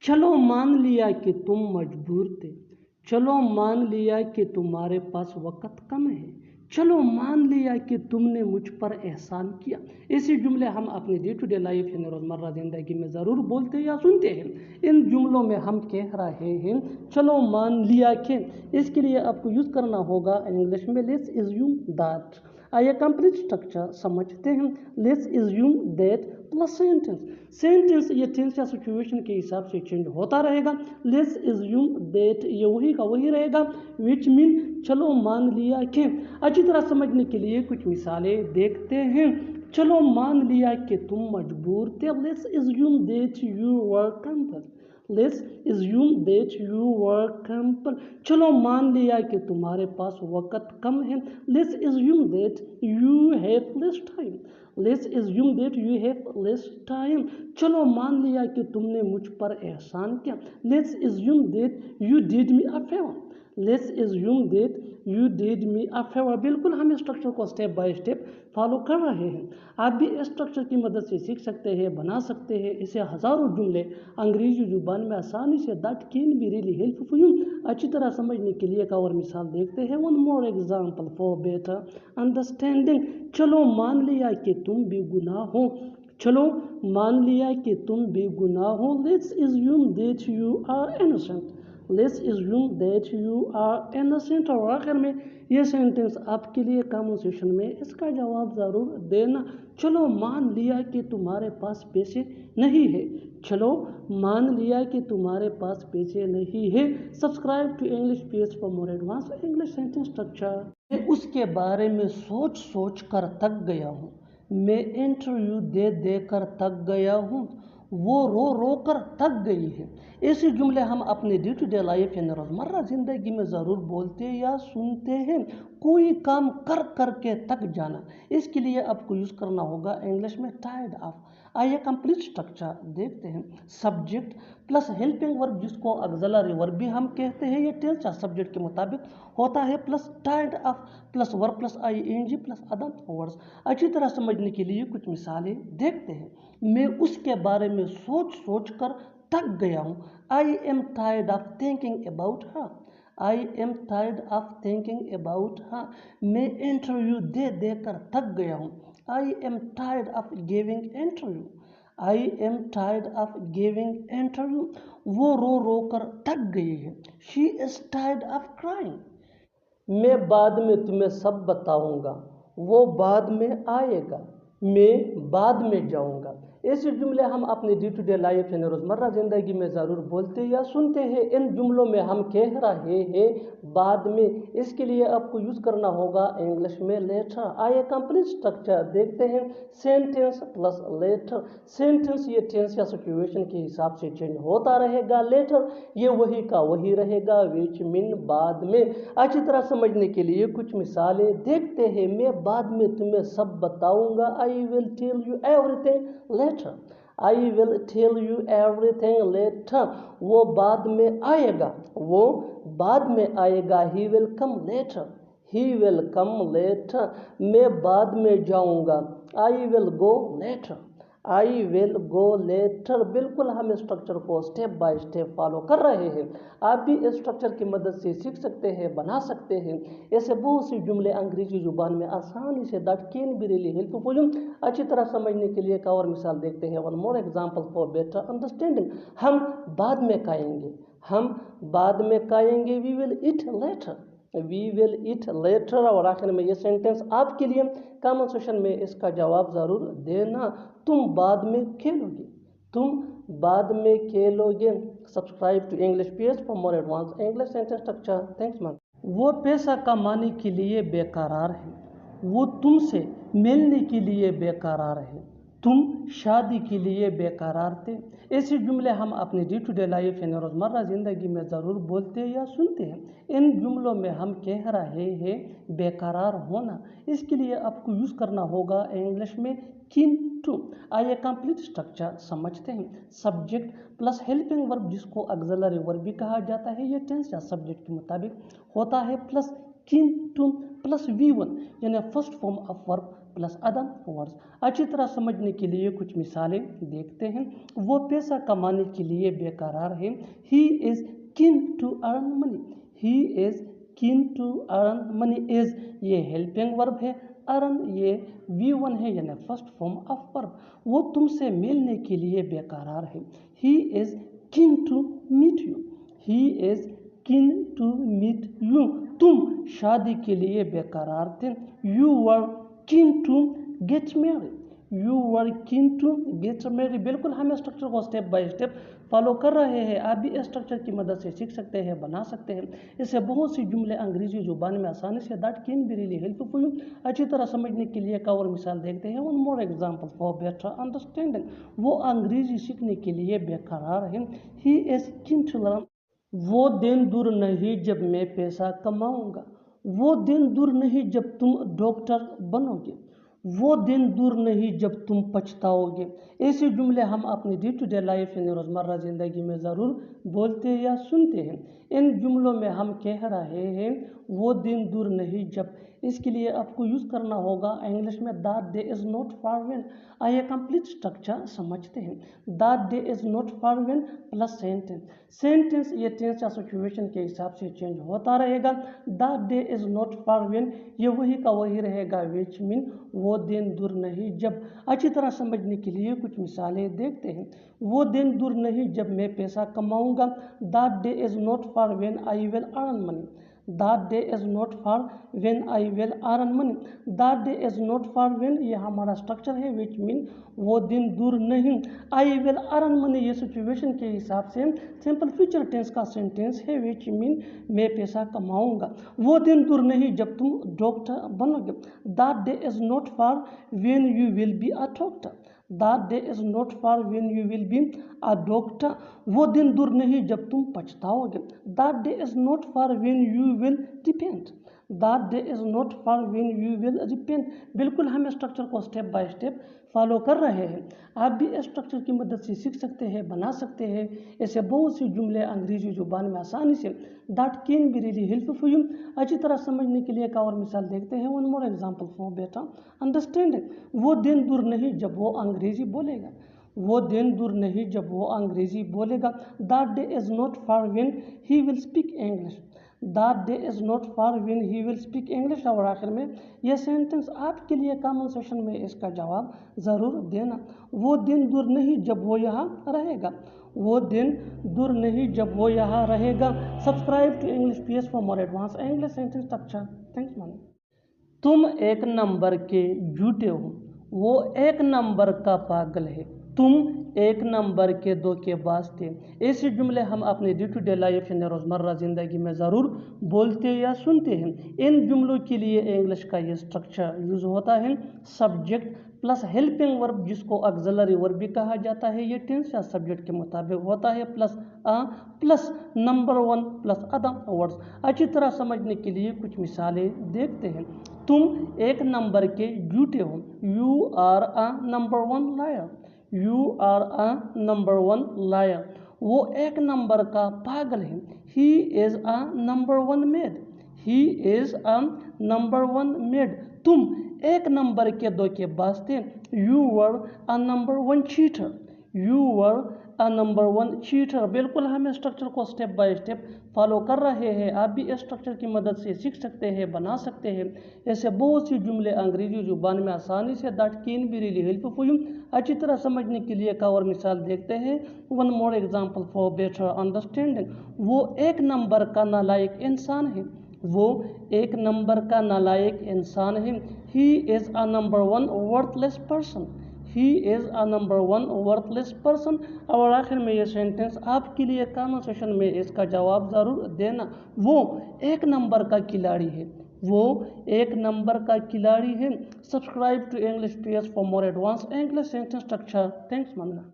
चलो मान लिया कि तुम मजबूर थे, चलो मान लिया कि तुम्हारे पास वक़्त कम है, चलो मान लिया कि तुमने मुझ पर एहसान किया। ऐसे जुमले हम अपनी डे टू डे लाइफ यानी रोज़मर्रा ज़िंदगी में ज़रूर बोलते हैं या सुनते हैं। इन जुमलों में हम कह रहे हैं चलो मान लिया कि, इसके लिए आपको यूज़ करना होगा इंग्लिश में लेट्स एज्यूम दैट। आइए कंप्लीट स्ट्रक्चर समझते हैं। Let's assume that plus sentence. Sentence ये टेंस या सिचुएशन के हिसाब से चेंज होता रहेगा। लेट्स एज्यूम दैट ये वही का वही रहेगा, विच मीन चलो मान लिया कि। अच्छी तरह समझने के लिए कुछ मिसालें देखते हैं। चलो मान लिया कि तुम मजबूर थे, let's assume that you were compelled. Let's assume that you were compelled. चलो मान लिया कि तुम्हारे पास वक़्त कम है, let's assume that you have less time. Let's assume that you have less time. चलो मान लिया कि तुमने मुझ पर एहसान किया, let's assume that you did me a favour. Let's assume that you did me a favour. बिल्कुल हम स्ट्रक्चर को स्टेप बाय स्टेप फॉलो कर रहे हैं। आप भी इस स्ट्रक्चर की मदद से सीख सकते हैं, बना सकते हैं। इसे हज़ारों जुमले अंग्रेजी जुबान में आसानी say that can be really helpful for you. अच्छी तरह समझने के लिए एक और मिसाल देखते हैं। One more example for better understanding. चलो मान लिया कि तुम बेगुनाह हो, चलो मान लिया कि तुम बेगुनाह हो। Let's assume that you are innocent. Let's assume that you are innocent. और आखिर में ये सेंटेंस आपके लिए कमेंट सेक्शन में इसका जवाब ज़रूर देना। चलो मान लिया कि तुम्हारे पास पैसे नहीं है, चलो मान लिया कि तुम्हारे पास पैसे नहीं है। Subscribe to English page for more advance English sentence structure. मैं उसके बारे में सोच सोच कर थक गया हूँ, मैं इंटरव्यू दे दे कर थक गया हूँ, वो रो रो कर थक गई है। ऐसे जुमले हम अपने डे टू डे लाइफ यानी रोज़मर्रा ज़िंदगी में ज़रूर बोलते या सुनते हैं। कोई काम कर कर के थक जाना, इसके लिए आपको यूज़ करना होगा इंग्लिश में टायर्ड ऑफ। आइए कंप्लीट स्ट्रक्चर देखते हैं। सब्जेक्ट प्लस हेल्पिंग वर्ब जिसको ऑक्सिलरी वर्ब भी हम कहते हैं, ये टेंस या सब्जेक्ट के मुताबिक होता है, plus tired of plus verb plus ING plus other words. अच्छी तरह समझने के लिए कुछ मिसालें देखते हैं। मैं उसके बारे में सोच सोच कर थक गया हूँ। I am tired of thinking about her. I am tired of thinking about her. मैं इंटरव्यू दे दे कर थक गया हूँ। I am tired of giving interview. I am tired of giving interview. वो रो रो कर थक गई है। She is tired of crying. मैं बाद में तुम्हें सब बताऊंगा, वो बाद में आएगा, मैं बाद में जाऊंगा। ऐसे जुमले हम अपने डे टू डे लाइफ यानी रोज़मर्रा ज़िंदगी में ज़रूर बोलते या सुनते हैं। इन जुमलों में हम कह रहे हैं बाद में, इसके लिए आपको यूज़ करना होगा इंग्लिश में लेटर। आइए कंप्लीट स्ट्रक्चर देखते हैं। Sentence plus later. सेंटेंस ये टेंस या सिचुएशन के हिसाब से चेंज होता रहेगा। लेटर ये वही का वही रहेगा, विच मीन बाद में। अच्छी तरह समझने के लिए कुछ मिसालें देखते हैं। मैं बाद में तुम्हें सब बताऊंगा। I will tell you everything later. I will tell you everything later. वो बाद में आएगा, वो बाद में आएगा। He will come later. He will come later. मैं बाद में जाऊंगा। I will go later. I will go later. बिल्कुल हम स्ट्रक्चर को स्टेप बाय स्टेप फॉलो कर रहे हैं। आप भी इस स्ट्रक्चर की मदद से सीख सकते हैं, बना सकते हैं। ऐसे बहुत सी जुमले अंग्रेजी जुबान में आसानी say that can be really helpful. अच्छी तरह समझने के लिए एक और मिसाल देखते हैं। One more example for better understanding. हम बाद में खाएंगे, हम बाद में खाएंगे। We will eat later. We will eat later. और आखिर में ये सेंटेंस आपके लिए कमेंट सेक्शन में इसका जवाब ज़रूर देना। तुम बाद में खेलोगे, तुम बाद में खेलोगे। Subscribe to English page for more advance English sentence structure. Thanks ma'am. वो पैसा कमाने के लिए बेकरार है, वो तुमसे मिलने के लिए बेकरार है, तुम शादी के लिए बेकरार थे। ऐसे जुमले हम अपने डे टू डे लाइफ यानी रोज़मर्रा ज़िंदगी में ज़रूर बोलते या सुनते हैं। इन जुमलों में हम कह रहे हैं बेकरार होना, इसके लिए आपको यूज़ करना होगा इंग्लिश में किंतु। आइए कंप्लीट स्ट्रक्चर समझते हैं। सब्जेक्ट प्लस हेल्पिंग वर्ब जिसको ऑक्सिलरी वर्ब भी कहा जाता है, ये टेंस या सब्जेक्ट के मुताबिक होता है, plus kin to plus V1 यानी first form of verb plus other words. अच्छी तरह समझने के लिए कुछ मिसालें देखते हैं। वो पैसा कमाने के लिए बेकरार है। He is keen to earn money. He is keen to earn money. Is ये हेल्पिंग वर्ब है, अर्न ये V1 है यानी फर्स्ट फॉर्म ऑफ वर्ब। वो तुमसे मिलने के लिए बेकरार है। He is keen to meet you. He is keen to meet you. तुम शादी के लिए बेकरार थे। You were keen to get married. You were keen to get married. बिल्कुल हम स्ट्रक्चर को स्टेप बाय स्टेप फॉलो कर रहे हैं। आप भी स्ट्रक्चर की मदद से सीख सकते हैं, बना सकते हैं। इससे बहुत सी जुमले अंग्रेजी जुबान में आसानी say that can be really helpful you. अच्छी तरह समझने के लिए एक और मिसाल देखते हैं। One more example for better understanding. वो अंग्रेजी सीखने के लिए बेकरार है। He is keen to learn. वो दिन दूर नहीं जब मैं पैसा कमाऊंगा। वो दिन दूर नहीं जब तुम डॉक्टर बनोगे। वो दिन दूर नहीं जब तुम पछताओगे। ऐसे जुमले हम अपनी डे टू डे लाइफ यानी रोज़मर्रा ज़िंदगी में ज़रूर बोलते या सुनते हैं। इन जुमलों में हम कह रहे हैं वो दिन दूर नहीं जब। इसके लिए आपको यूज़ करना होगा इंग्लिश में that day is not far when. आइए कंप्लीट स्ट्रक्चर समझते हैं। That day is not far when plus sentence. Sentence ये टेंस या सिचुएशन के हिसाब से चेंज होता रहेगा। That day is not far when ये वही का वही रहेगा, विच मीन वो दिन दूर नहीं जब। अच्छी तरह समझने के लिए कुछ मिसालें देखते हैं। वो दिन दूर नहीं जब मैं पैसा कमाऊंगा। That day is not far when I will earn money. That day is not far when I will earn money. That day is not far when ये हमारा स्ट्रक्चर है, विच मीन वो दिन दूर नहीं। आई विल अर्न मनी ये situation के हिसाब से सिंपल फ्यूचर टेंस का सेंटेंस है, विच मीन मैं पैसा कमाऊंगा। वो दिन दूर नहीं जब तुम डॉक्टर बनोगे। That day is not far when you will be a doctor. That day is not far when you will be a doctor. वो दिन दूर नहीं जब तुम पछताओगे। That day is not far when you will repent. That day is not far when you will repent. बिल्कुल हम structure को स्टेप बाय स्टेप फॉलो कर रहे हैं। आप भी स्ट्रक्चर की मदद से सीख सकते हैं, बना सकते हैं। ऐसे बहुत सी जुमले अंग्रेजी जुबान में आसानी say that can be really helpful you. अच्छी तरह समझने के लिए एक और मिसाल देखते हैं। One more example for better understanding. वो दिन दूर नहीं जब वो अंग्रेजी बोलेगा। वो दिन दूर नहीं जब वो अंग्रेजी बोलेगा। That day is not far when he will speak English. That day is not far when he will speak English. और आखिर में यह सेंटेंस आपके लिए कमेंट सेक्शन में इसका जवाब ज़रूर देना। वो दिन दूर नहीं जब वो यहाँ रहेगा। वो दिन दूर नहीं जब वो यहाँ रहेगा। Subscribe to English PS for more advance English sentence structure. Thanks man. तुम एक नंबर के झूठे हो। वो एक नंबर का पागल है। तुम एक नंबर के धोखेबाज थे। ऐसे जुमले हम अपने डे टू डे लाइफ यानी रोज़मर्रा ज़िंदगी में ज़रूर बोलते या सुनते हैं। इन जुमलों के लिए इंग्लिश का ये स्ट्रक्चर यूज़ होता है। सब्जेक्ट प्लस हेल्पिंग वर्ब जिसको ऑक्सिलरी वर्ब भी कहा जाता है। ये टेंस या सब्जेक्ट के मुताबिक होता है। Plus a plus number 1 plus other words. अच्छी तरह समझने के लिए कुछ मिसालें देखते हैं। तुम एक नंबर के झूठे हो। You are a number 1 liar. You are a number 1 liar. वो एक नंबर का पागल है। He is a number 1 mad. He is a number 1 mad. तुम एक नंबर के धोखेबाज थे। You were a number 1 cheater. You were a number 1 cheater. बिल्कुल हम स्ट्रक्चर को स्टेप बाय स्टेप फॉलो कर रहे हैं। आप भी स्ट्रक्चर की मदद से सीख सकते हैं, बना सकते हैं। ऐसे बहुत सी जुमले अंग्रेजी जुबान में आसानी say that can be really helpful you. अच्छी तरह समझने के लिए एक और मिसाल देखते हैं। One more example for better understanding. वो एक नंबर का नालायक इंसान है। वो एक नंबर का नालायक इंसान है। He is a number 1 worthless person. He is a number 1 worthless person. और आखिर में ये सेंटेंस आपके लिए कमेंट सेक्शन में इसका जवाब ज़रूर देना। वो एक नंबर का खिलाड़ी है। वो एक नंबर का खिलाड़ी है। Subscribe to English PS for more advance English sentence structure. Thanks मानना।